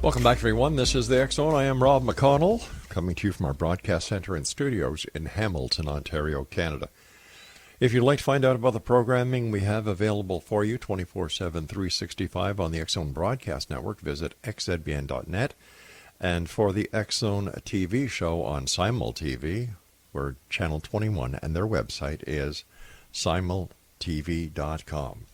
Welcome back, everyone. This is the X Zone. I am Rob McConnell, coming to you from our broadcast center and studios in Hamilton, Ontario, Canada. If you'd like to find out about the programming we have available for you 24/7, 365 on the X Zone Broadcast Network, visit xzbn.net. And for the X Zone TV show on Simul TV, we're channel 21, and their website is simultv.com.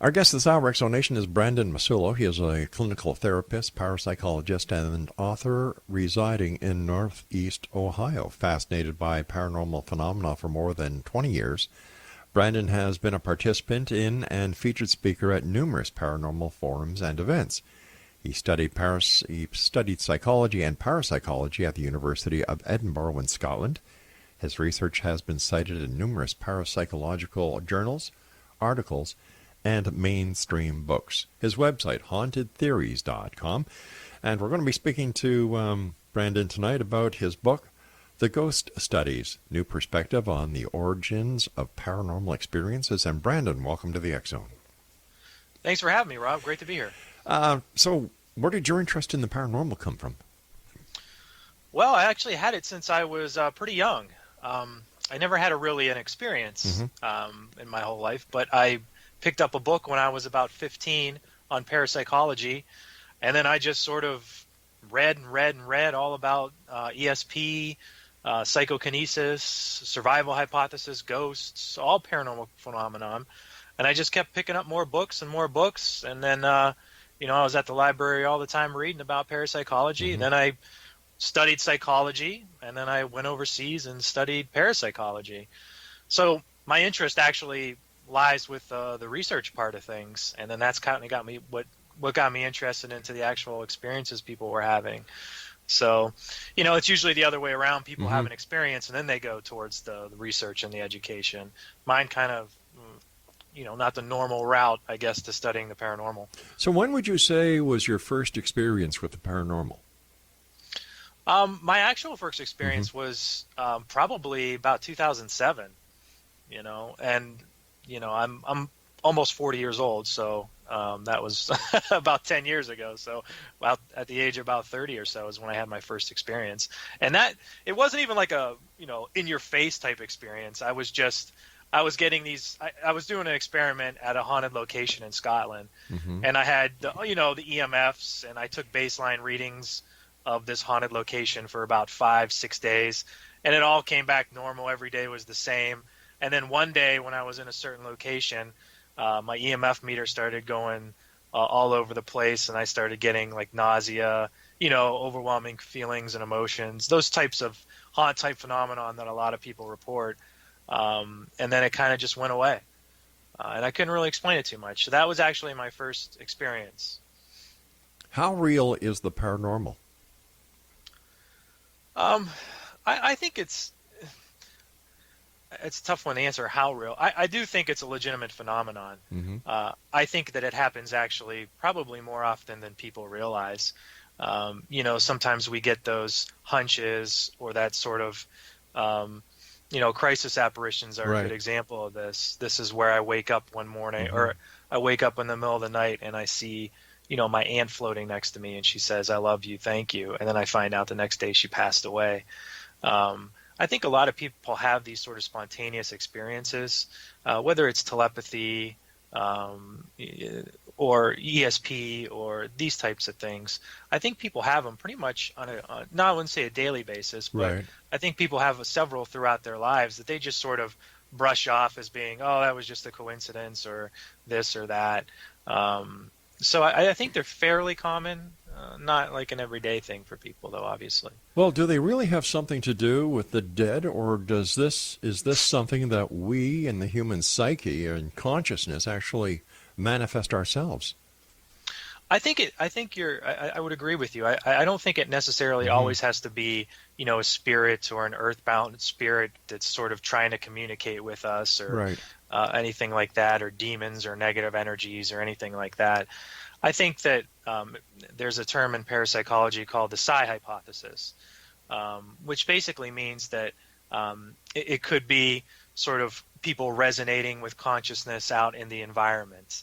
Our guest this hour, Exonation, is Brandon MASSULLO. He is a clinical therapist, parapsychologist, and author residing in Northeast Ohio. Fascinated by paranormal phenomena for more than 20 years, Brandon has been a participant in and featured speaker at numerous paranormal forums and events. He studied psychology and parapsychology at the University of Edinburgh in Scotland. His research has been cited in numerous parapsychological journals, articles, and mainstream books. His website, hauntedtheories.com. And we're going to be speaking to Brandon tonight about his book, The Ghost Studies, New Perspective on the Origins of Paranormal Experiences. And Brandon, welcome to the X Zone. Thanks for having me, Rob. Great to be here. So where did your interest in the paranormal come from? Well, I actually had it since I was pretty young. I never had an experience in my whole life, but I picked up a book when I was about 15 on parapsychology, and then I just sort of read all about ESP, psychokinesis, survival hypothesis, ghosts, all paranormal phenomenon, and I just kept picking up more books, and then I was at the library all the time reading about parapsychology, and then I studied psychology, and then I went overseas and studied parapsychology. So my interest actually lies with the research part of things, and then that's kind of got me what got me interested into the actual experiences people were having. So, it's usually the other way around. People have an experience, and then they go towards the research and the education. Mine kind of, not the normal route, I guess, to studying the paranormal. So when would you say was your first experience with the paranormal? My actual first experience was probably about 2007, and I'm almost 40 years old, so that was about 10 years ago. So at the age of about 30 or so is when I had my first experience. And that it wasn't even like a, in your face type experience. I was getting these, I was doing an experiment at a haunted location in Scotland, and I had, the EMFs, and I took baseline readings of this haunted location for about 5-6 days, and it all came back normal. Every day was the same. And then one day when I was in a certain location, my EMF meter started going all over the place, and I started getting like nausea, overwhelming feelings and emotions, those types of haunt-type phenomenon that a lot of people report. And then it kind of just went away. And I couldn't really explain it too much. So that was actually my first experience. How real is the paranormal? I think it's a tough one to answer how real. I do think it's a legitimate phenomenon. I think that it happens actually probably more often than people realize. Sometimes we get those hunches or that sort of, crisis apparitions are a good example of this. This is where I wake up one morning or I wake up in the middle of the night and I see, my aunt floating next to me, and she says, "I love you, thank you." And then I find out the next day she passed away. I think a lot of people have these sort of spontaneous experiences, whether it's telepathy or ESP or these types of things. I think people have them pretty much on I wouldn't say a daily basis, but I think people have several throughout their lives that they just sort of brush off as being, oh, that was just a coincidence or this or that. So I think they're fairly common, not like an everyday thing for people, though, obviously. Well, do they really have something to do with the dead, or is this something that we in the human psyche and consciousness actually manifest ourselves? I would agree with you. I don't think it necessarily always has to be, a spirit or an earthbound spirit that's sort of trying to communicate with us or anything like that, or demons or negative energies or anything like that. I think that there's a term in parapsychology called the psi hypothesis, which basically means that it could be sort of people resonating with consciousness out in the environment.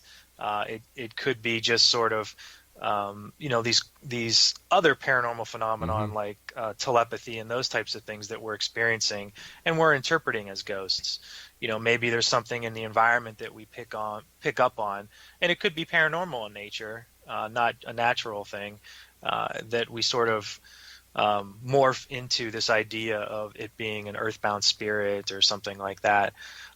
It could be just sort of these other paranormal phenomenon Mm-hmm. like telepathy and those types of things that we're experiencing and we're interpreting as ghosts. Maybe there's something in the environment that we pick up on, and it could be paranormal in nature, not a natural thing, that we sort of morph into this idea of it being an earthbound spirit or something like that.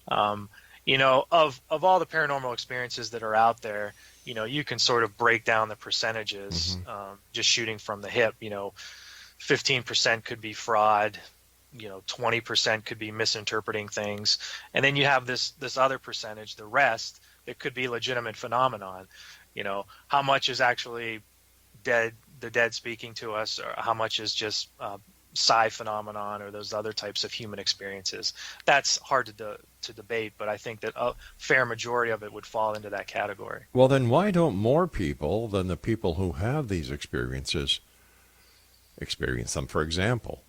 Of all the paranormal experiences that are out there, you can sort of break down the percentages, Mm-hmm. just shooting from the hip. 15% could be fraud. 20% could be misinterpreting things, and then you have this other percentage, the rest, that could be legitimate phenomenon. How much is actually the dead speaking to us, or how much is just psi phenomenon or those other types of human experiences. That's hard to debate, but I think that a fair majority of it would fall into that category. Well, then why don't more people than the people who have these experiences experience them, for example?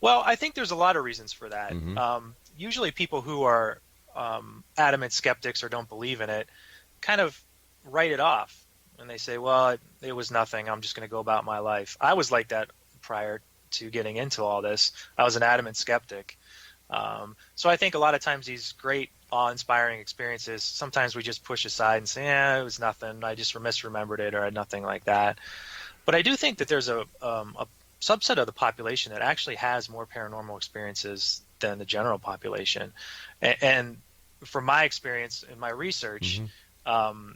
Well, I think there's a lot of reasons for that. Mm-hmm. Usually people who are adamant skeptics or don't believe in it kind of write it off. And they say, well, it was nothing. I'm just going to go about my life. I was like that prior to getting into all this. I was an adamant skeptic. So I think a lot of times these great awe-inspiring experiences, sometimes we just push aside and say, it was nothing. I just misremembered it or nothing like that. But I do think that there's a subset of the population that actually has more paranormal experiences than the general population. And from my experience in my research, Mm-hmm.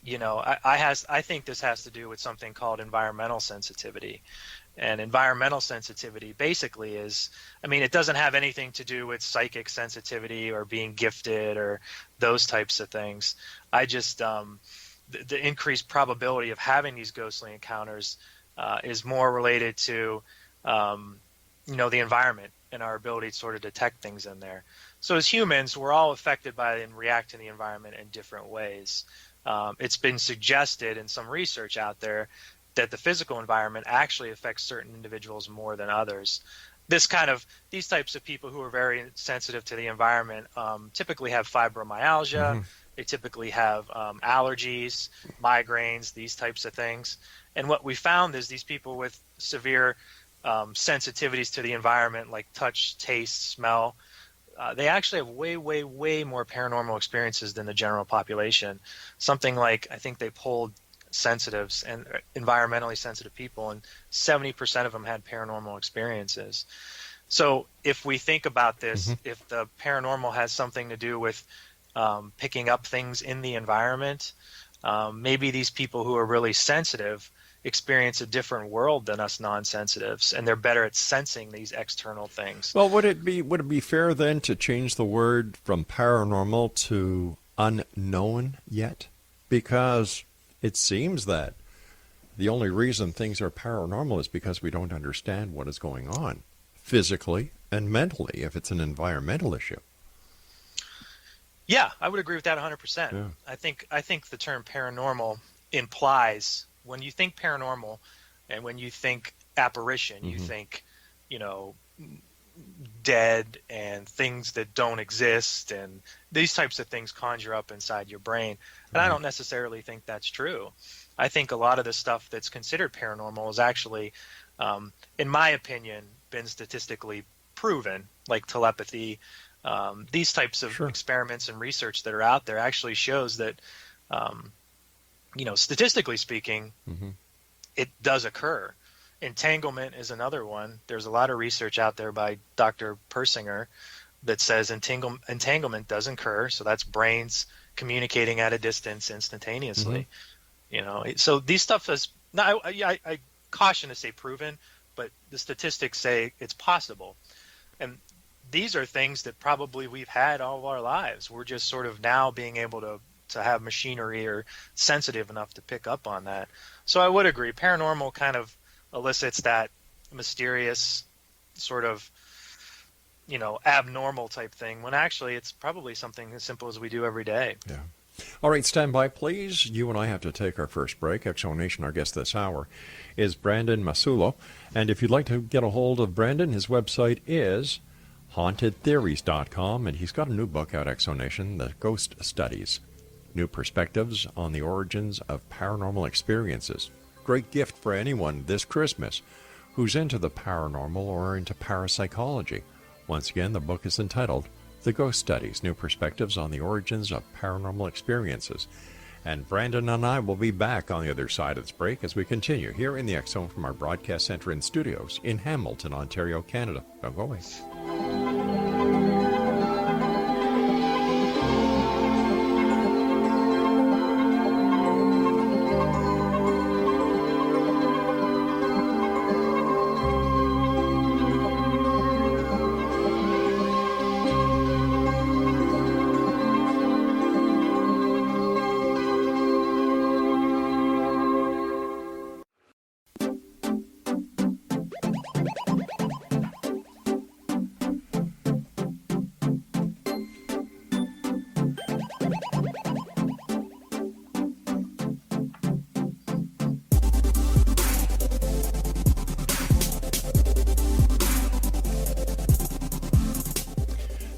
I think this has to do with something called environmental sensitivity. And environmental sensitivity basically is, it doesn't have anything to do with psychic sensitivity or being gifted or those types of things. I just, the increased probability of having these ghostly encounters is more related to, the environment and our ability to sort of detect things in there. So as humans, we're all affected by and react to the environment in different ways. It's been suggested in some research out there that the physical environment actually affects certain individuals more than others. These types of people who are very sensitive to the environment typically have fibromyalgia. Mm-hmm. They typically have allergies, migraines, these types of things. And what we found is these people with severe sensitivities to the environment, like touch, taste, smell, they actually have way, way, way more paranormal experiences than the general population. Something like, I think they polled sensitives and environmentally sensitive people, and 70% of them had paranormal experiences. So if we think about this, Mm-hmm. if the paranormal has something to do with picking up things in the environment, maybe these people who are really sensitive experience a different world than us non-sensitives, and they're better at sensing these external things. Well, would it be fair then to change the word from paranormal to unknown yet? Because it seems that the only reason things are paranormal is because we don't understand what is going on physically and mentally, if it's an environmental issue. Yeah, I would agree with that 100%. Yeah. I think the term paranormal implies, when you think paranormal and when you think apparition, you Mm-hmm. think, dead and things that don't exist, and these types of things conjure up inside your brain. And I don't necessarily think that's true. I think a lot of the stuff that's considered paranormal is actually, in my opinion, been statistically proven, like telepathy. These types of Sure. experiments and research that are out there actually shows that, statistically speaking, Mm-hmm. it does occur. Entanglement is another one. There's a lot of research out there by Dr. Persinger that says entanglement does occur. So that's brains communicating at a distance instantaneously. So these stuff is not, I caution to say proven, but the statistics say it's possible. And these are things that probably we've had all of our lives. We're just sort of now being able to have machinery or sensitive enough to pick up on that. So I would agree. Paranormal kind of elicits that mysterious sort of, abnormal type thing, when actually it's probably something as simple as we do every day. Yeah. All right, stand by, please. You and I have to take our first break. Exonation, our guest this hour, is Brandon MASSULLO. And if you'd like to get a hold of Brandon, his website is hauntedtheories.com, and he's got a new book out, Exonation, The Ghost Studies. New Perspectives on the Origins of Paranormal Experiences. Great gift for anyone this Christmas who's into the paranormal or into parapsychology. Once again, the book is entitled The Ghost Studies, New Perspectives on the Origins of Paranormal Experiences. And Brandon and I will be back on the other side of this break as we continue here in the X Zone from our broadcast center and studios in Hamilton, Ontario, Canada. Don't go away.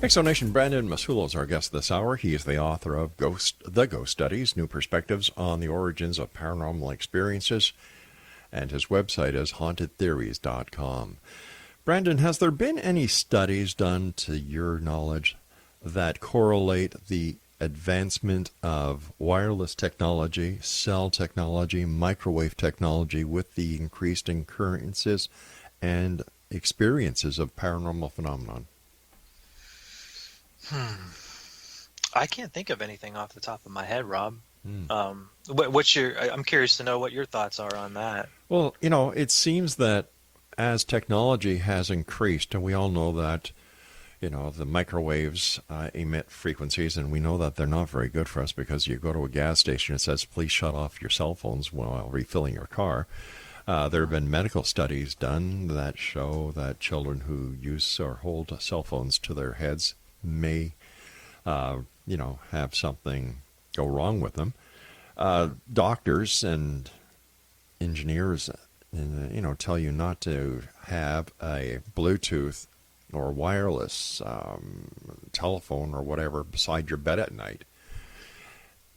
Exonation Brandon MASSULLO is our guest this hour. He is the author of The Ghost Studies, New Perspectives on the Origins of Paranormal Experiences, and his website is hauntedtheories.com. Brandon, has there been any studies done, to your knowledge, that correlate the advancement of wireless technology, cell technology, microwave technology with the increased occurrences and experiences of paranormal phenomenon? I can't think of anything off the top of my head, Rob. I'm curious to know what your thoughts are on that. Well, it seems that as technology has increased, and we all know that, the microwaves emit frequencies, and we know that they're not very good for us because you go to a gas station, it says, please shut off your cell phones while refilling your car. There have been medical studies done that show that children who use or hold cell phones to their heads may, have something go wrong with them. Doctors and engineers, tell you not to have a Bluetooth or wireless telephone or whatever beside your bed at night.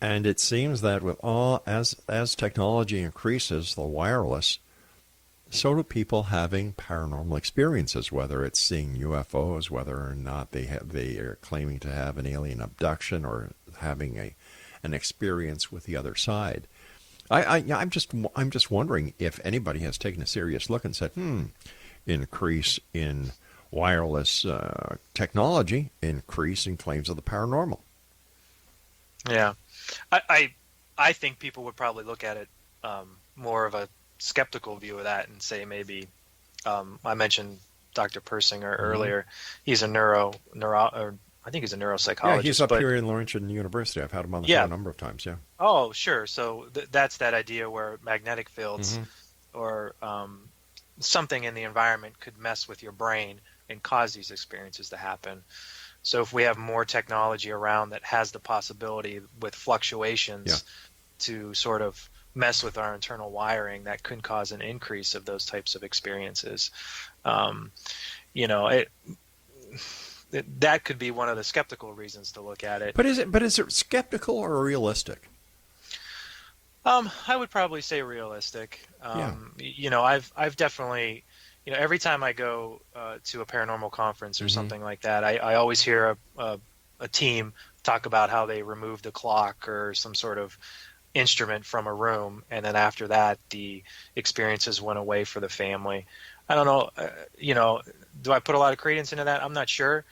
And it seems that with as technology increases, the wireless, so do people having paranormal experiences, whether it's seeing UFOs, whether or not they are claiming to have an alien abduction or having an experience with the other side. I'm just wondering if anybody has taken a serious look and said, increase in wireless technology, increase in claims of the paranormal. Yeah, I think people would probably look at it more of a skeptical view of that and say maybe I mentioned Dr. Persinger earlier. He's a I think he's a neuropsychologist. Yeah, he's up here in Laurentian University. I've had him on the phone a number of times. Yeah. Oh, sure. So that's that idea where magnetic fields or something in the environment could mess with your brain and cause these experiences to happen. So if we have more technology around that has the possibility with fluctuations to sort of mess with our internal wiring, that could cause an increase of those types of experiences. That could be one of the skeptical reasons to look at it. But is it skeptical or realistic? I would probably say realistic. I've definitely, every time I go to a paranormal conference or something like that, I always hear a team talk about how they removed a clock or some sort of instrument from a room, and then after that the experiences went away for the family. I don't know, do I put a lot of credence into that? I'm not sure,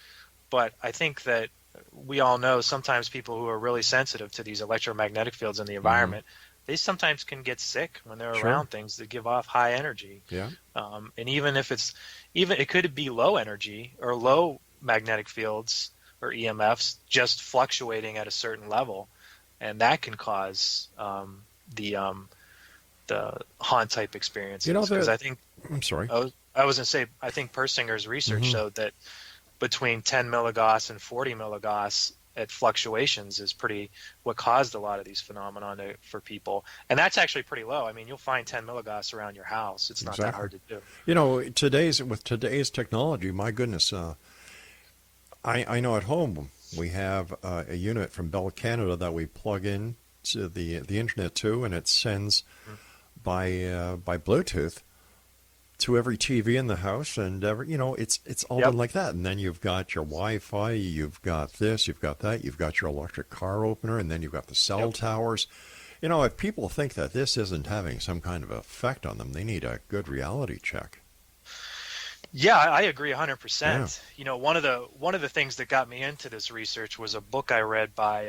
but I think that we all know sometimes people who are really sensitive to these electromagnetic fields in the environment, they sometimes can get sick when they're around things that give off high energy. Yeah. And even if it could be low energy or low magnetic fields or EMFs just fluctuating at a certain level, and that can cause the haunt type experiences. Because I think I'm sorry. I was going to say, I think Persinger's research showed that between 10 milligauss and 40 milligauss at fluctuations is what caused a lot of these phenomena for people. And that's actually pretty low. I mean, you'll find 10 milligauss around your house. It's not that hard to do. With today's technology, my goodness, I know at home We have a unit from Bell Canada that we plug in to the internet to, and it sends by Bluetooth to every TV in the house, and it's all Yep. done like that. And then you've got your Wi-Fi, you've got this, you've got that, you've got your electric car opener, and then you've got the cell Yep. towers. If people think that this isn't having some kind of effect on them, they need a good reality check. Yeah, I agree Yeah. 100%. One of the things that got me into this research was a book I read by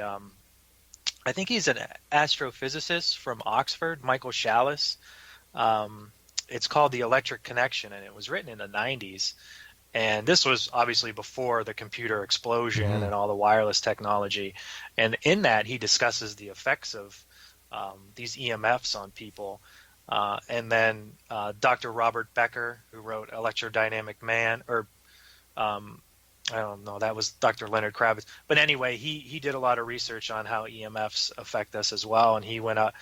I think he's an astrophysicist from Oxford, Michael Shallis. It's called The Electric Connection, and it was written in the 90s. And this was obviously before the computer explosion Hmm. and all the wireless technology. And in that, he discusses the effects of these EMFs on people. And then Dr. Robert Becker, who wrote Electrodynamic Man, or I don't know, that was Dr. Leonard Kravitz. But anyway, he did a lot of research on how EMFs affect us as well. And he went up,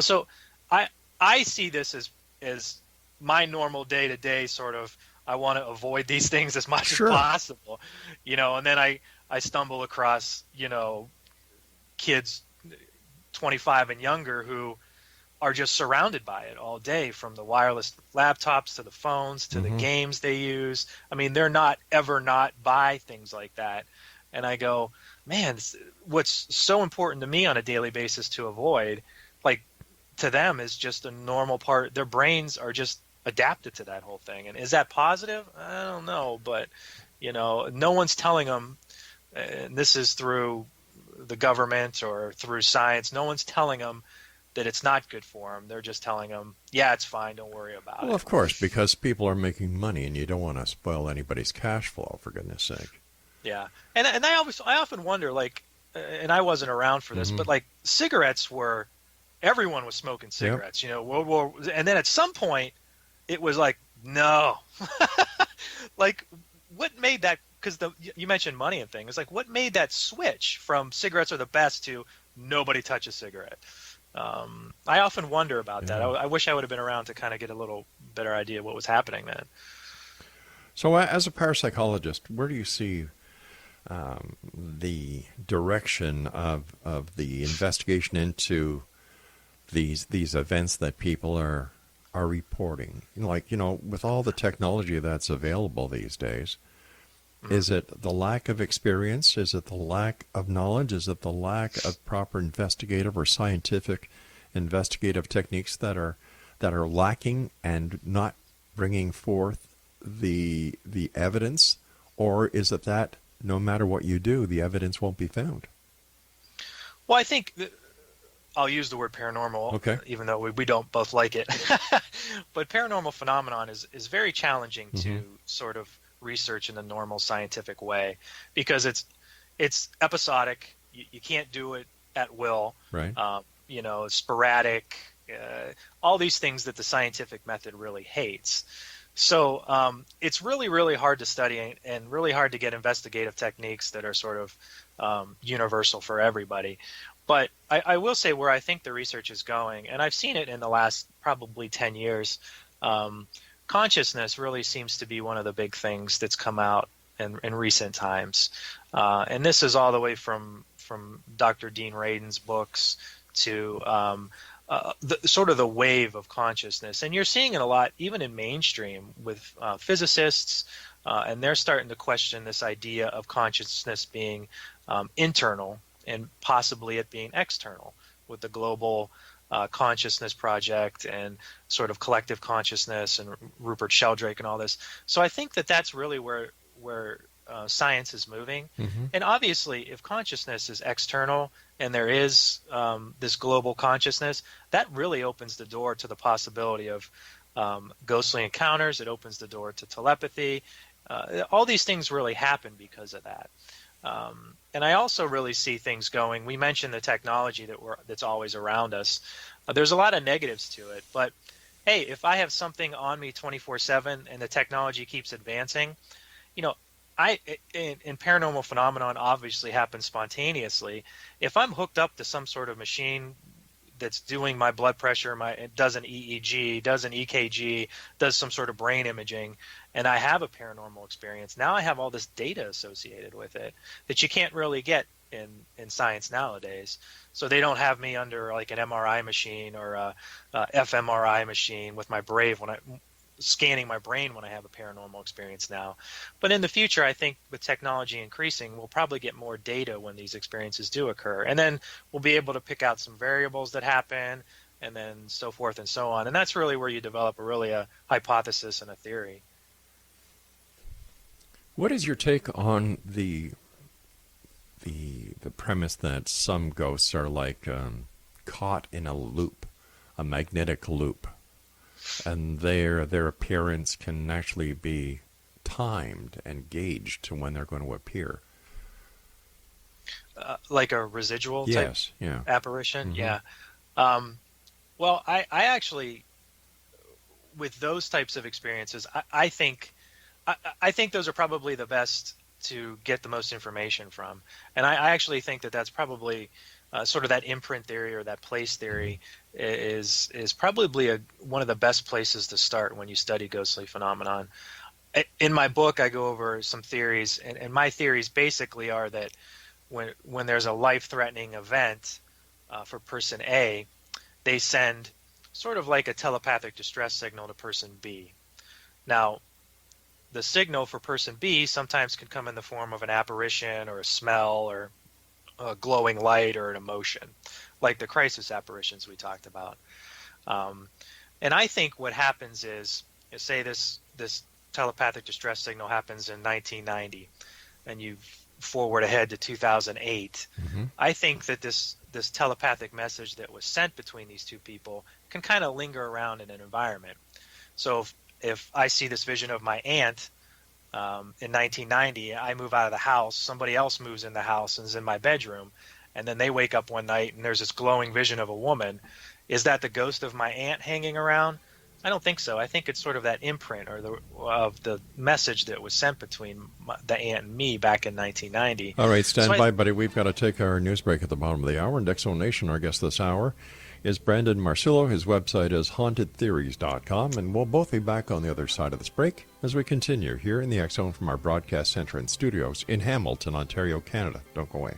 so I I see this as my normal day to day sort of. I want to avoid these things as much as Sure. possible, and then I stumble across, kids 25 and younger who are just surrounded by it all day, from the wireless laptops to the phones to the Hmm. games they use. I mean, they're not ever not by things like that. And I go, man, what's so important to me on a daily basis to avoid, like, to them is just a normal part. Their brains are just adapted to that whole thing. And is that positive? I don't know, but no one's telling them, and this is through the government or through science. No one's telling them that it's not good for them. They're just telling them, yeah, it's fine. Don't worry about Well, it. of course, because people are making money, and you don't want to spoil anybody's cash flow, for goodness sake. Yeah. And I often wonder, like, and I wasn't around for this, Hmm. but like cigarettes were, everyone was smoking Yep. cigarettes, and then at some point it was like, no, like what made that, because you mentioned money and things, like what made that switch from cigarettes are the best to nobody touch a cigarette? I often wonder about that. Yeah. I wish I would have been around to kind of get a little better idea of what was happening then. So, as a parapsychologist, where do you see the direction of the investigation into these events that people are reporting? With all the technology that's available these days, Mhm. is it the lack of experience? Is it the lack of knowledge? Is it the lack of proper investigative or scientific investigative techniques that are lacking and not bringing forth the evidence? Or is it that no matter what you do, the evidence won't be found? Well, I think I'll use the word paranormal, Okay. even though we don't both like it. But paranormal phenomenon is very challenging Hmm. to sort of research in the normal scientific way, because it's episodic. You can't do it at will. Right. Sporadic. All these things that the scientific method really hates. So it's really, really hard to study and really hard to get investigative techniques that are sort of universal for everybody. But I will say where I think the research is going, and I've seen it in the last probably 10 years, consciousness really seems to be one of the big things that's come out in recent times. And this is all the way from Dr. Dean Radin's books to sort of the wave of consciousness. And you're seeing it a lot, even in mainstream, with physicists, and they're starting to question this idea of consciousness being internal and possibly it being external, with the global consciousness project and sort of collective consciousness and Rupert Sheldrake and all this. So I think that that's really where science is moving. Hmm. And obviously, if consciousness is external and there is this global consciousness, that really opens the door to the possibility of ghostly encounters. It opens the door to telepathy. All these things really happen because of that. And I also really see things going. We mentioned the technology that's always around us. There's a lot of negatives to it, but hey, if I have something on me 24/7 and the technology keeps advancing, you know, in paranormal phenomenon obviously happens spontaneously. If I'm hooked up to some sort of machine that's doing my blood pressure, it does an EEG, does an EKG, does some sort of brain imaging, and I have a paranormal experience. Now I have all this data associated with it that you can't really get in science nowadays. So they don't have me under like an MRI machine or a fMRI machine with my Brave when I scanning my brain when I have a paranormal experience now. But in the future, I think with technology increasing, we'll probably get more data when these experiences do occur. And then we'll be able to pick out some variables that happen and then so forth and so on. And that's really where you develop a hypothesis and a theory. What is your take on the premise that some ghosts are like caught in a loop, a magnetic loop, and their appearance can actually be timed and gauged to when they're going to appear? Like a residual type apparition? Mm-hmm. Yeah. Well, I actually, with those types of experiences, I think those are probably the best to get the most information from. And I actually think that that's probably sort of that imprint theory or that place theory is probably one of the best places to start when you study ghostly phenomenon. In my book, I go over some theories, and my theories basically are that when there's a life-threatening event for person A, they send sort of like a telepathic distress signal to person B. Now, the signal for person B sometimes can come in the form of an apparition or a smell or a glowing light or an emotion, like the crisis apparitions we talked about. And I think what happens is, say this telepathic distress signal happens in 1990, and you forward ahead to 2008. Mm-hmm. I think that this telepathic message that was sent between these two people can kind of linger around in an environment. So if I see this vision of my aunt in 1990, I move out of the house, somebody else moves in the house and is in my bedroom, and then they wake up one night and there's this glowing vision of a woman. Is that the ghost of my aunt hanging around? I don't think so. I think it's sort of that imprint of the message that was sent between the aunt and me back in 1990. All right, stand by, buddy. We've got to take our news break at the bottom of the hour. And Exonation, our guest this hour, is Brandon MASSULLO. His website is hauntedtheories.com, and we'll both be back on the other side of this break as we continue here in the X Zone from our broadcast center and studios in Hamilton, Ontario, Canada. Don't go away.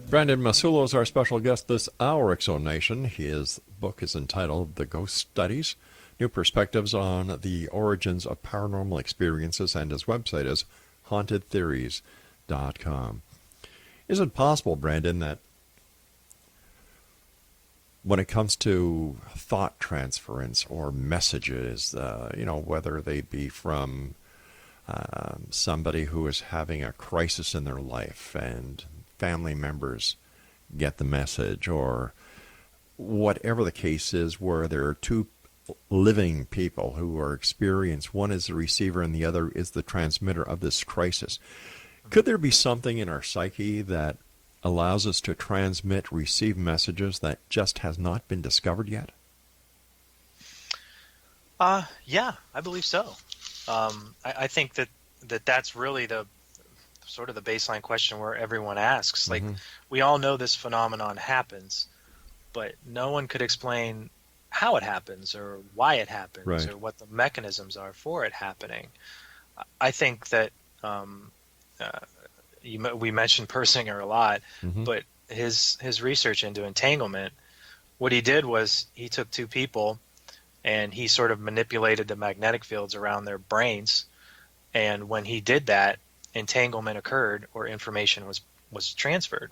Brandon MASSULLO is our special guest this hour, Exonation. His book is entitled The Ghost Studies, New Perspectives on the Origins of Paranormal Experiences, and his website is hauntedtheories.com. Is it possible, Brandon, that when it comes to thought transference or messages, whether they be from somebody who is having a crisis in their life and family members get the message, or whatever the case is, where there are two living people who are experienced, one is the receiver and the other is the transmitter of this crisis, could there be something in our psyche that allows us to receive messages that just has not been discovered yet? Yeah, I believe so. I think that's really the sort of the baseline question where everyone asks. Like, we all know this phenomenon happens, but no one could explain how it happens or why it happens, right, or what the mechanisms are for it happening. I think that we mentioned Persinger a lot, but his research into entanglement, what he did was he took two people and he sort of manipulated the magnetic fields around their brains, and when he did that, entanglement occurred, or information was transferred.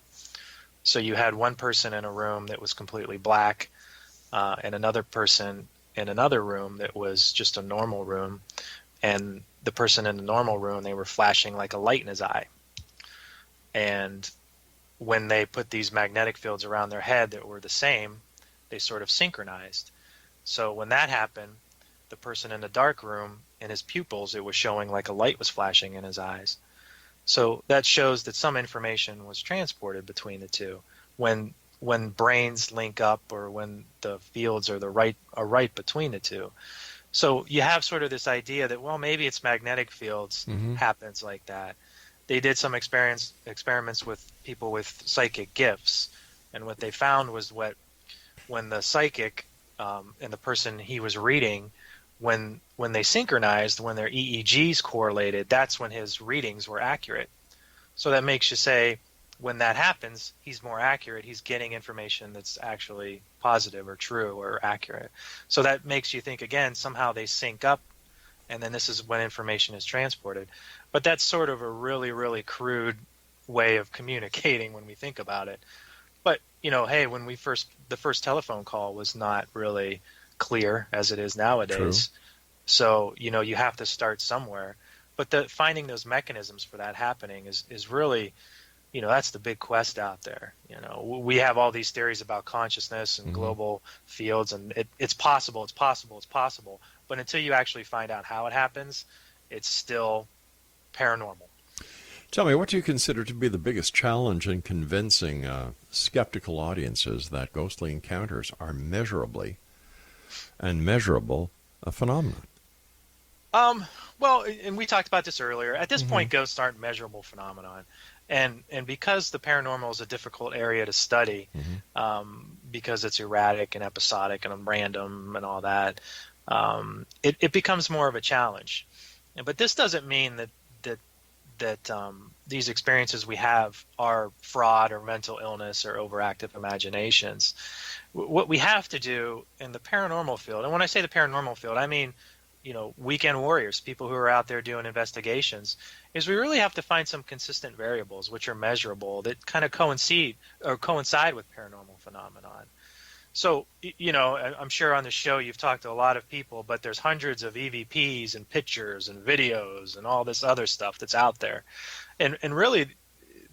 So you had one person in a room that was completely black, and another person in another room that was just a normal room, and the person in the normal room, they were flashing like a light in his eye. And when they put these magnetic fields around their head that were the same, they sort of synchronized. So when that happened, the person in the dark room, in his pupils, it was showing like a light was flashing in his eyes. So that shows that some information was transported between the two. When brains link up, or when the fields are right between the two. So you have sort of this idea that, well, maybe it's magnetic fields happens like that. They did some experiments with people with psychic gifts, and what they found was when the psychic and the person he was reading, when they synchronized, when their EEGs correlated, that's when his readings were accurate. So that makes you say, when that happens, he's more accurate. He's getting information that's actually positive or true or accurate. So that makes you think, again, somehow they sync up, and then this is when information is transported. But that's sort of a really, really crude way of communicating when we think about it. But, hey, when the first telephone call was not really clear as it is nowadays. True. So, you have to start somewhere. But finding those mechanisms for that happening is really, that's the big quest out there. We have all these theories about consciousness and global fields, and it's possible. But until you actually find out how it happens, it's still paranormal. Tell me, what do you consider to be the biggest challenge in convincing skeptical audiences that ghostly encounters are measurable a phenomenon? Well, and we talked about this earlier. At this point, ghosts aren't measurable phenomenon. And because the paranormal is a difficult area to study, because it's erratic and episodic and random and all that, it becomes more of a challenge. But this doesn't mean that these experiences we have are fraud or mental illness or overactive imaginations. What we have to do in the paranormal field, and when I say the paranormal field, I mean, weekend warriors, people who are out there doing investigations, is we really have to find some consistent variables which are measurable that kind of coincide with paranormal phenomenon. So, I'm sure on the show you've talked to a lot of people, but there's hundreds of EVPs and pictures and videos and all this other stuff that's out there. And really,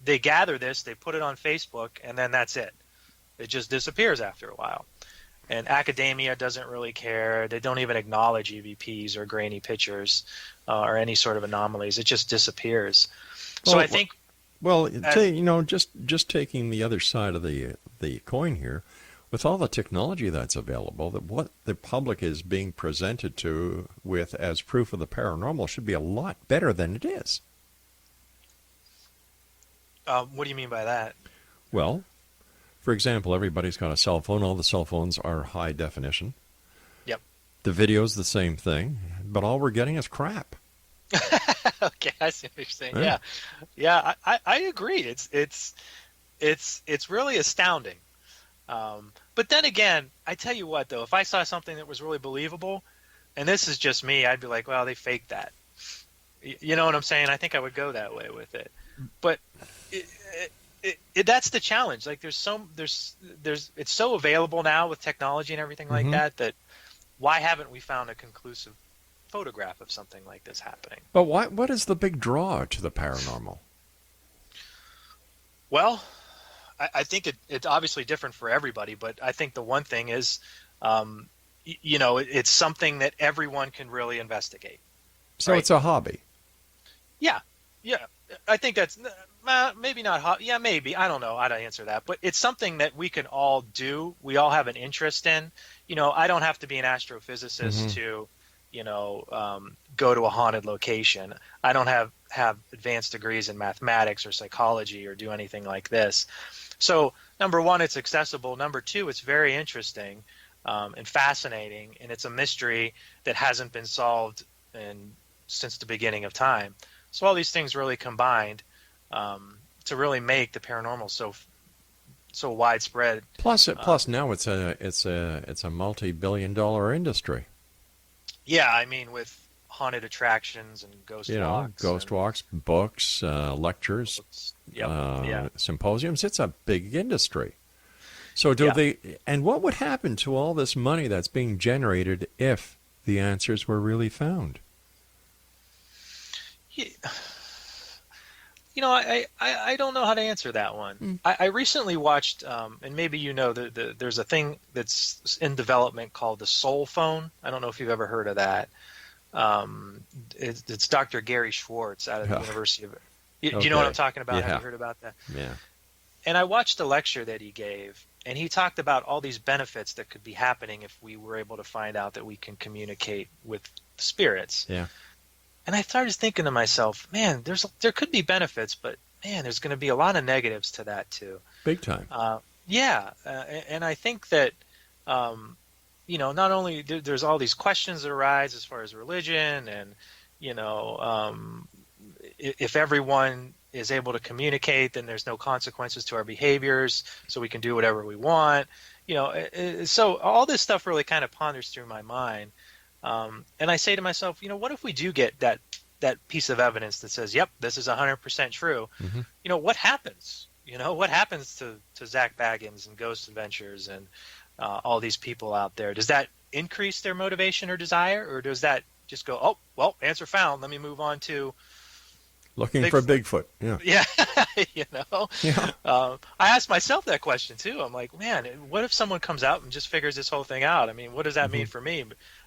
they gather this, they put it on Facebook, and then that's it. It just disappears after a while. And academia doesn't really care. They don't even acknowledge EVPs or grainy pictures or any sort of anomalies. It just disappears. So I think... Well, just taking the other side of the coin here, with all the technology that's available, that what the public is being presented to with as proof of the paranormal should be a lot better than it is. What do you mean by that? Well, for example, everybody's got a cell phone. All the cell phones are high definition. Yep. The video's the same thing, but all we're getting is crap. Okay, I see what you're saying. Yeah, I agree. It's really astounding. But then again, I tell you what, though, if I saw something that was really believable, and this is just me, I'd be like, well, they faked that. You know what I'm saying? I think I would go that way with it. But that's the challenge. Like, it's so available now with technology and everything like that why haven't we found a conclusive photograph of something like this happening? But what is the big draw to the paranormal? Well, I think it's obviously different for everybody, but I think the one thing is, it's something that everyone can really investigate. So right? It's a hobby. Yeah. I think that's maybe not. Yeah, maybe. I don't know how to answer that, but it's something that we can all do. We all have an interest in. I don't have to be an astrophysicist to, go to a haunted location. I don't have advanced degrees in mathematics or psychology or do anything like this. So, number one, it's accessible. Number two, it's very interesting and fascinating, and it's a mystery that hasn't been solved since the beginning of time. So all these things really combined to really make the paranormal so widespread. Plus now it's a multi-billion-dollar industry. Yeah, I mean, with haunted attractions and ghost walks, books, lectures, Yep. symposiums. It's a big industry. So do Yeah. they? And what would happen to all this money that's being generated if the answers were really found? Yeah. I don't know how to answer that one. Mm. I recently watched, and maybe there's a thing that's in development called the Soul Phone. I don't know if you've ever heard of that. It's Dr. Gary Schwartz out of the Yeah. University of. Do you know what I'm talking about? Yeah. Have you heard about that? Yeah. And I watched a lecture that he gave, and he talked about all these benefits that could be happening if we were able to find out that we can communicate with spirits. Yeah. And I started thinking to myself, man, there could be benefits, but man, there's going to be a lot of negatives to that too. Big time. And I think that, not only there's all these questions that arise as far as religion, and if everyone is able to communicate, then there's no consequences to our behaviors, so we can do whatever we want. So all this stuff really kind of ponders through my mind. And I say to myself, what if we do get that piece of evidence that says, yep, this is 100% true? Mm-hmm. What happens? What happens to Zach Baggins and Ghost Adventures and all these people out there? Does that increase their motivation or desire, or does that just go, oh, well, answer found, let me move on to Looking for Bigfoot. Yeah. Yeah. Yeah. I asked myself that question too. I'm like, man, what if someone comes out and just figures this whole thing out? I mean, what does that mean for me?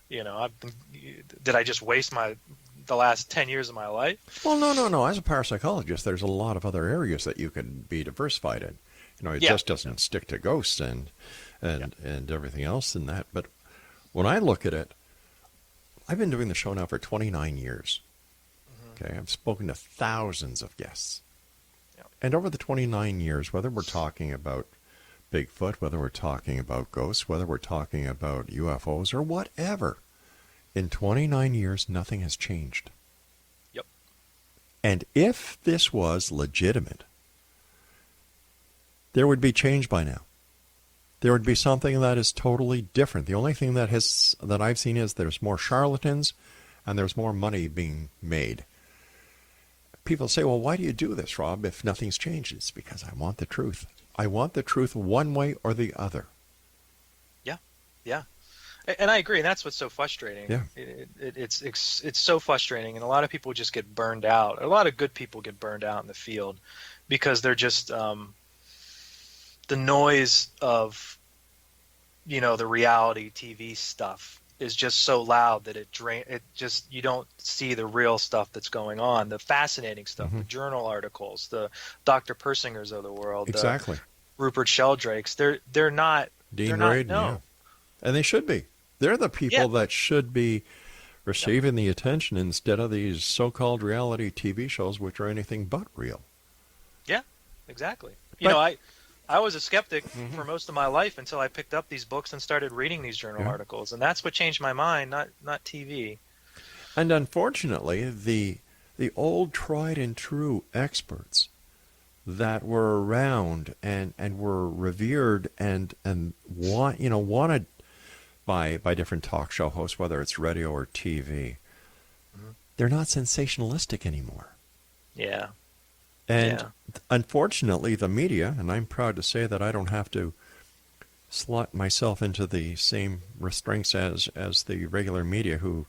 Did I just waste the last 10 years of my life? Well, no. As a parapsychologist, there's a lot of other areas that you could be diversified in. It Yeah. just doesn't stick to ghosts and everything else in that. But when I look at it, I've been doing the show now for 29 years. Okay, I've spoken to thousands of guests. Yep. And over the 29 years, whether we're talking about Bigfoot, whether we're talking about ghosts, whether we're talking about UFOs or whatever, in 29 years, nothing has changed. Yep. And if this was legitimate, there would be change by now. There would be something that is totally different. The only thing that I've seen is there's more charlatans and there's more money being made. People say, well, why do you do this, Rob, if nothing's changed? It's because I want the truth. I want the truth one way or the other. Yeah. And I agree. And that's what's so frustrating. Yeah. It's so frustrating. And a lot of people just get burned out. A lot of good people get burned out in the field because they're just the noise of, the reality TV stuff is just so loud that you don't see the real stuff that's going on, the fascinating stuff, the journal articles, the Dr. Persingers of the world, Exactly. the Rupert Sheldrakes. They're not Dean they're Radin, not, no. yeah. And they should be. They're the people that should be receiving the attention instead of these so-called reality TV shows, which are anything but real. Yeah, exactly. But- I was a skeptic for most of my life until I picked up these books and started reading these journal articles, and that's what changed my mind, not TV. And unfortunately, the old tried and true experts that were around and were revered and wanted by different talk show hosts, whether it's radio or TV, they're not sensationalistic anymore. Yeah. And unfortunately, the media, and I'm proud to say that I don't have to slot myself into the same restraints as the regular media who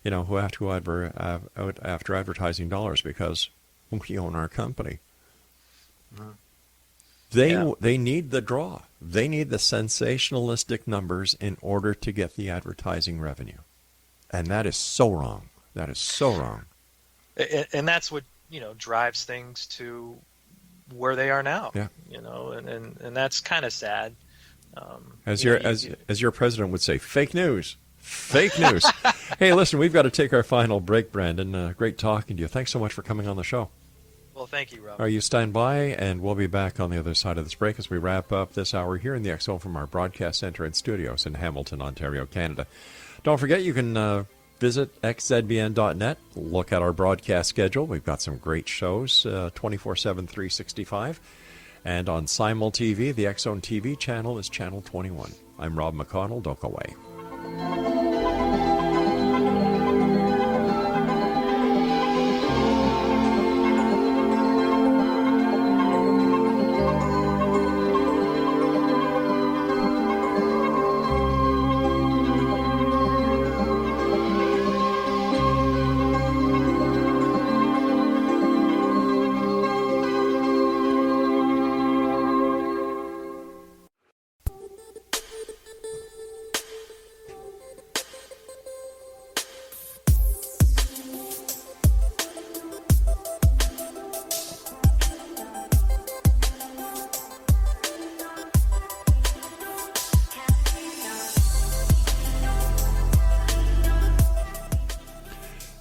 have to go out after advertising dollars because we own our company. They need the draw. They need the sensationalistic numbers in order to get the advertising revenue. And that is so wrong. That is so wrong. And that's what drives things to where they are now. Yeah. And that's kind of sad. As your president would say, fake news. Fake news. Hey, listen, we've got to take our final break, Brandon. Great talking to you. Thanks so much for coming on the show. Well, thank you, Rob. All right, you stand by, and we'll be back on the other side of this break as we wrap up this hour here in the XO from our broadcast center and studios in Hamilton, Ontario, Canada. Don't forget, you can visit xzbn.net, look at our broadcast schedule. We've got some great shows, 24/7, 365. And on Simul TV, the X Zone TV channel is Channel 21. I'm Rob McConnell. Don't go away.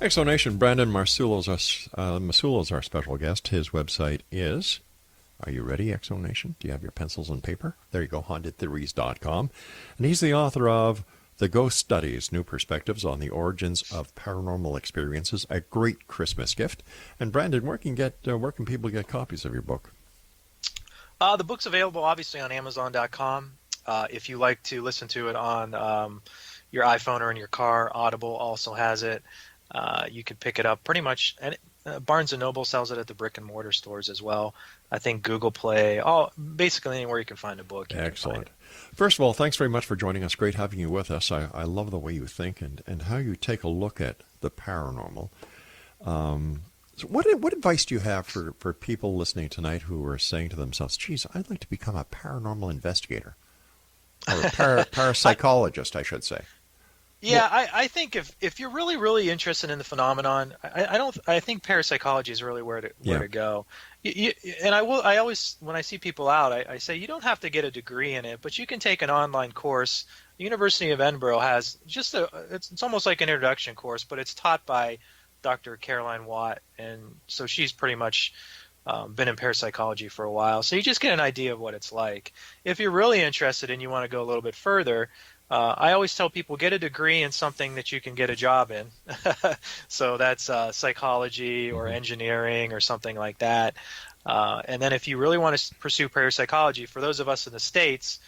Exonation, Brandon MASSULLO's our special guest. His website is, are you ready, Exonation? Do you have your pencils and paper? There you go, hauntedtheories.com. And he's the author of The Ghost Studies, New Perspectives on the Origins of Paranormal Experiences, a great Christmas gift. And Brandon, where can people get copies of your book? The book's available, obviously, on Amazon.com. If you like to listen to it on your iPhone or in your car, Audible also has it. You can pick it up pretty much, and Barnes & Noble sells it at the brick and mortar stores as well. I think Google Play, basically anywhere you can find a book. Excellent. First of all, thanks very much for joining us. Great having you with us. I love the way you think and how you take a look at the paranormal. So what advice do you have for people listening tonight who are saying to themselves, geez, I'd like to become a paranormal investigator or a parapsychologist, I should say? Yeah, I think if you're really, really interested in the phenomenon, I think parapsychology is really where to go. I always, when I see people out, I say you don't have to get a degree in it, but you can take an online course. The University of Edinburgh has it's almost like an introduction course, but it's taught by Dr. Caroline Watt, and so she's pretty much been in parapsychology for a while. So you just get an idea of what it's like. If you're really interested and you want to go a little bit further, I always tell people get a degree in something that you can get a job in. So that's psychology or engineering or something like that. And then if you really want to pursue parapsychology, for those of us in the States,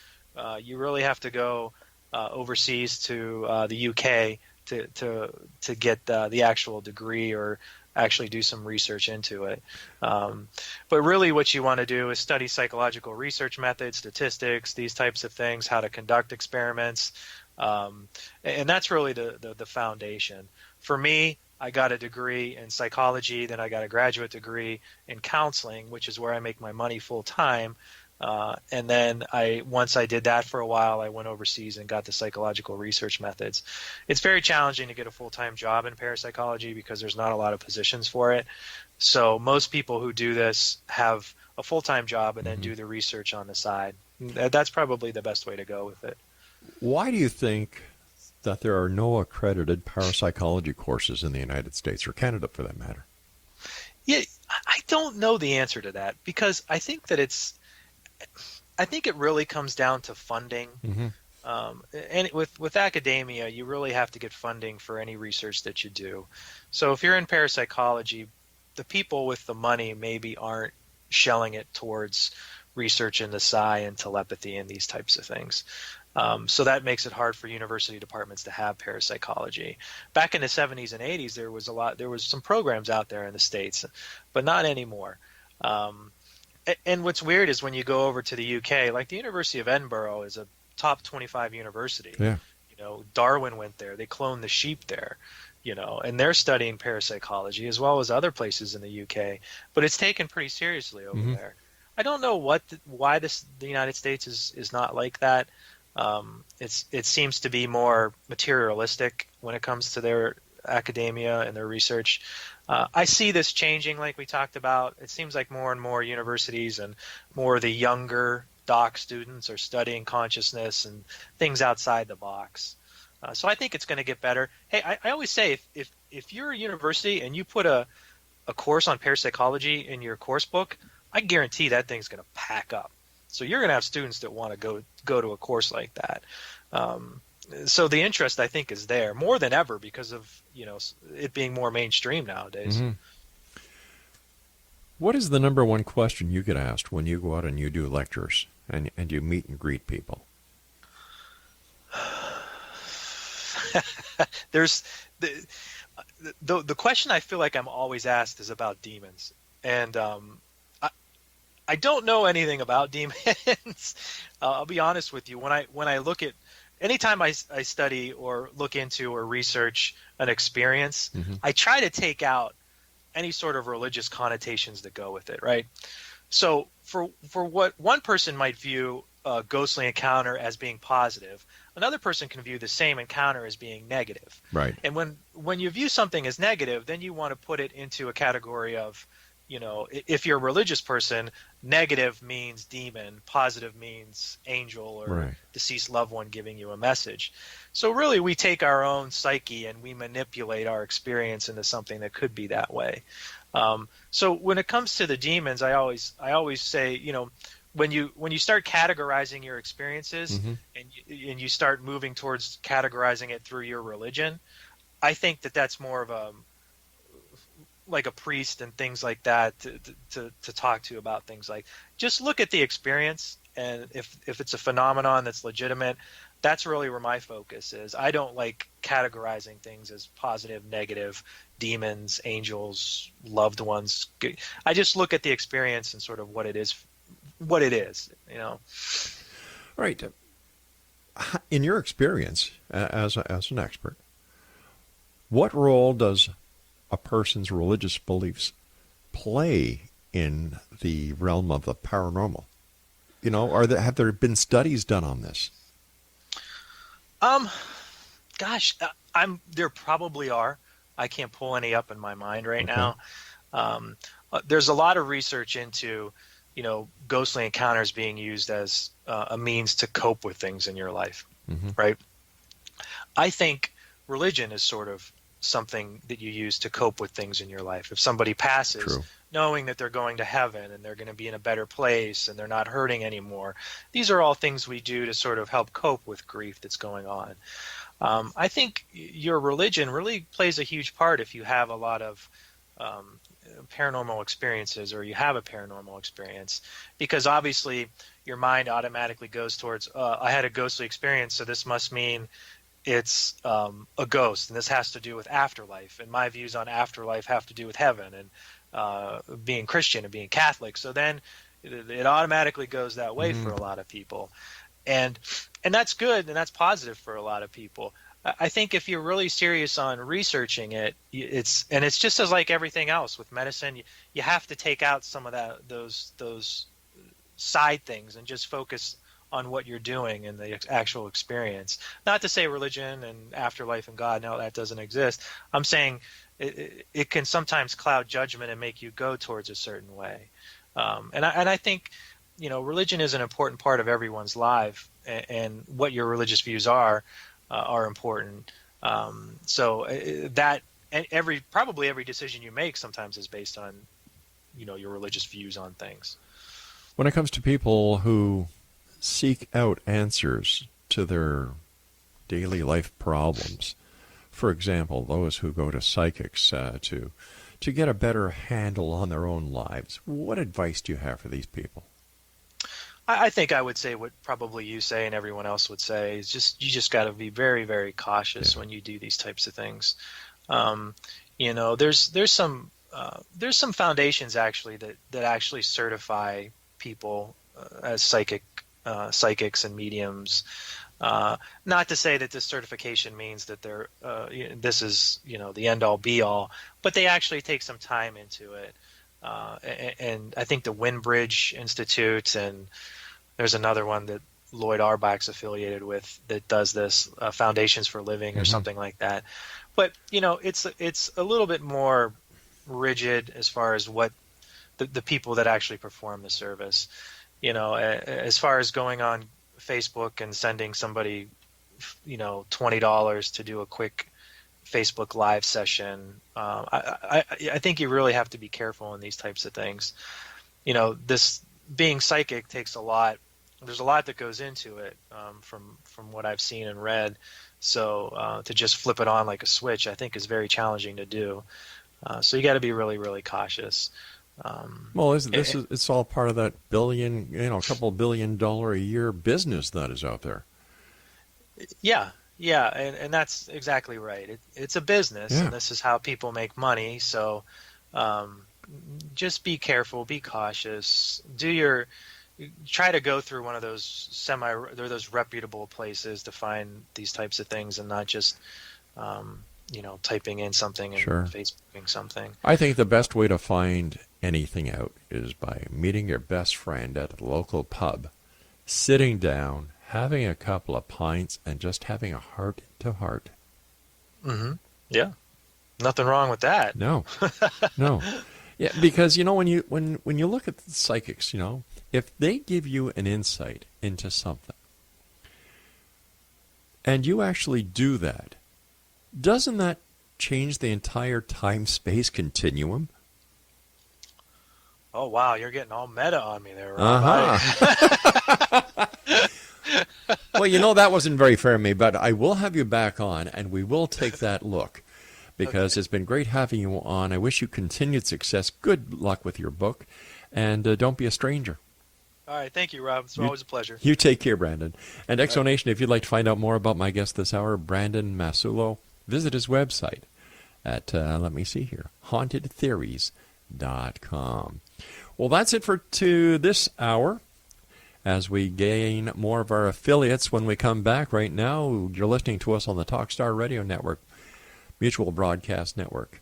you really have to go overseas to the UK to get the actual degree or actually do some research into it. But really what you want to do is study psychological research methods, statistics, these types of things, how to conduct experiments. And that's really the foundation. For me, I got a degree in psychology, then I got a graduate degree in counseling, which is where I make my money full time. And then once I did that for a while, I went overseas and got the psychological research methods. It's very challenging to get a full-time job in parapsychology because there's not a lot of positions for it. So most people who do this have a full-time job and then do the research on the side. That's probably the best way to go with it. Why do you think that there are no accredited parapsychology courses in the United States or Canada for that matter? Yeah, I don't know the answer to that because I think it really comes down to funding. And with academia, you really have to get funding for any research that you do. So if you're in parapsychology, the people with the money maybe aren't shelling it towards research in the psi and telepathy and these types of things. So that makes it hard for university departments to have parapsychology. Back in the 70s and 80s, there was some programs out there in the States, but not anymore. And what's weird is when you go over to the UK, like the University of Edinburgh is a top 25 university. Yeah. Darwin went there. They cloned the sheep there, and they're studying parapsychology as well as other places in the UK. But it's taken pretty seriously over there. I don't know why the United States is not like that. It seems to be more materialistic when it comes to their academia and their research. I see this changing, like we talked about. It seems like more and more universities and more of the younger doc students are studying consciousness and things outside the box. So I think it's going to get better. Hey, I always say if you're a university and you put a course on parapsychology in your course book, I guarantee that thing's going to pack up. So you're going to have students that want to go to a course like that. So the interest, I think, is there more than ever because of it being more mainstream nowadays. What is the number one question you get asked when you go out and you do lectures and you meet and greet people? There's the question I feel like I'm always asked is about demons, and I don't know anything about demons. I'll be honest with you. When I look at anytime I study or look into or research an experience, I try to take out any sort of religious connotations that go with it, right? So for what one person might view a ghostly encounter as being positive, another person can view the same encounter as being negative. Right. And when you view something as negative, then you want to put it into a category of, if you're a religious person, negative means demon, positive means angel or Right. deceased loved one giving you a message. So really we take our own psyche and we manipulate our experience into something that could be that way. So when it comes to the demons, I always say, when you start categorizing your experiences Mm-hmm. and you start moving towards categorizing it through your religion, I think that's more of a like a priest and things like that to talk to about things like, just look at the experience, and if it's a phenomenon that's legitimate, that's really where my focus is. I don't like categorizing things as positive, negative, demons, angels, loved ones. I just look at the experience and sort of what it is. All right. In your experience as an expert, what role does a person's religious beliefs play in the realm of the paranormal? Have there been studies done on this? Gosh, there probably are. I can't pull any up in my mind right Okay. now. There's a lot of research into, ghostly encounters being used as a means to cope with things in your life, Mm-hmm. right? I think religion is sort of something that you use to cope with things in your life. If somebody passes, True. knowing that they're going to heaven and they're going to be in a better place and they're not hurting anymore, these are all things we do to sort of help cope with grief that's going on. I think your religion really plays a huge part if you have a lot of paranormal experiences, or you have a paranormal experience, because obviously your mind automatically goes towards, I had a ghostly experience, so this must mean it's a ghost, and this has to do with afterlife, and my views on afterlife have to do with heaven and being Christian and being Catholic. So then it automatically goes that way for a lot of people, and that's good and that's positive for a lot of people. I think if you're really serious on researching it, it's just as like everything else with medicine, you have to take out some of those side things and just focus on what you're doing and the actual experience. Not to say religion and afterlife and God, no, that doesn't exist. I'm saying it can sometimes cloud judgment and make you go towards a certain way. And I think, religion is an important part of everyone's life, and what your religious views are important. So that, and probably every decision you make sometimes is based on, your religious views on things. When it comes to people who seek out answers to their daily life problems, for example, those who go to psychics to get a better handle on their own lives, what advice do you have for these people? I think I would say what probably you say and everyone else would say is you just got to be very, very cautious when you do these types of things. There's some foundations actually that actually certify people as psychics and mediums. Not to say that this certification means that they're this is the end all be all, but they actually take some time into it. And I think the Windbridge Institute, and there's another one that Lloyd Auerbach's affiliated with that does this, Foundations for Living or something like that. But it's a little bit more rigid as far as what the people that actually perform the service. As far as going on Facebook and sending somebody, $20 to do a quick Facebook live session. I think you really have to be careful in these types of things. This being psychic takes a lot. There's a lot that goes into it from what I've seen and read. So to just flip it on like a switch, I think is very challenging to do. So you got to be really, really cautious. Well, it's all part of that a couple $1 billion a year business that is out there. Yeah, and that's exactly right. It's a business, and this is how people make money. So just be careful, be cautious. Try to go through one of those reputable places to find these types of things, and not just typing in something and Facebooking something. I think the best way to find anything out is by meeting your best friend at a local pub, sitting down, having a couple of pints, and just having a heart-to-heart. Mm-hmm. Yeah. Nothing wrong with that. No. No. Yeah, because when you look at the psychics, if they give you an insight into something, and you actually do that, doesn't that change the entire time-space continuum? Oh, wow, you're getting all meta on me there, Rob. Well, that wasn't very fair of me, but I will have you back on, and we will take that look, because It's been great having you on. I wish you continued success. Good luck with your book, and don't be a stranger. All right, thank you, Rob. It's always a pleasure. You take care, Brandon. And Exonation, if you'd like to find out more about my guest this hour, Brandon MASSULLO, visit his website at, let me see here, hauntedtheories.com. Well, that's it for this hour. As we gain more of our affiliates when we come back right now, you're listening to us on the Talkstar Radio Network, Mutual Broadcast Network,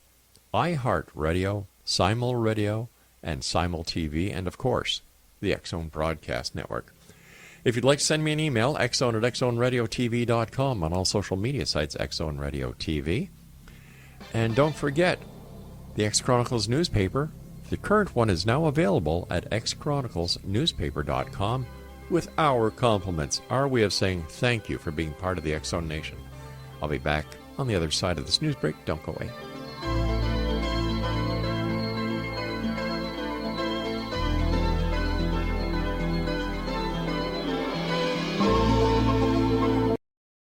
iHeartRadio, Simul Radio, and Simul TV, and of course, the X-Zone Broadcast Network. If you'd like to send me an email, xzone@xzoneradiotv.com, on all social media sites, X-Zone Radio TV. And don't forget, the X-Chronicles newspaper. The current one is now available at xchroniclesnewspaper.com with our compliments, our way of saying thank you for being part of the X-Zone Nation. I'll be back on the other side of this news break. Don't go away.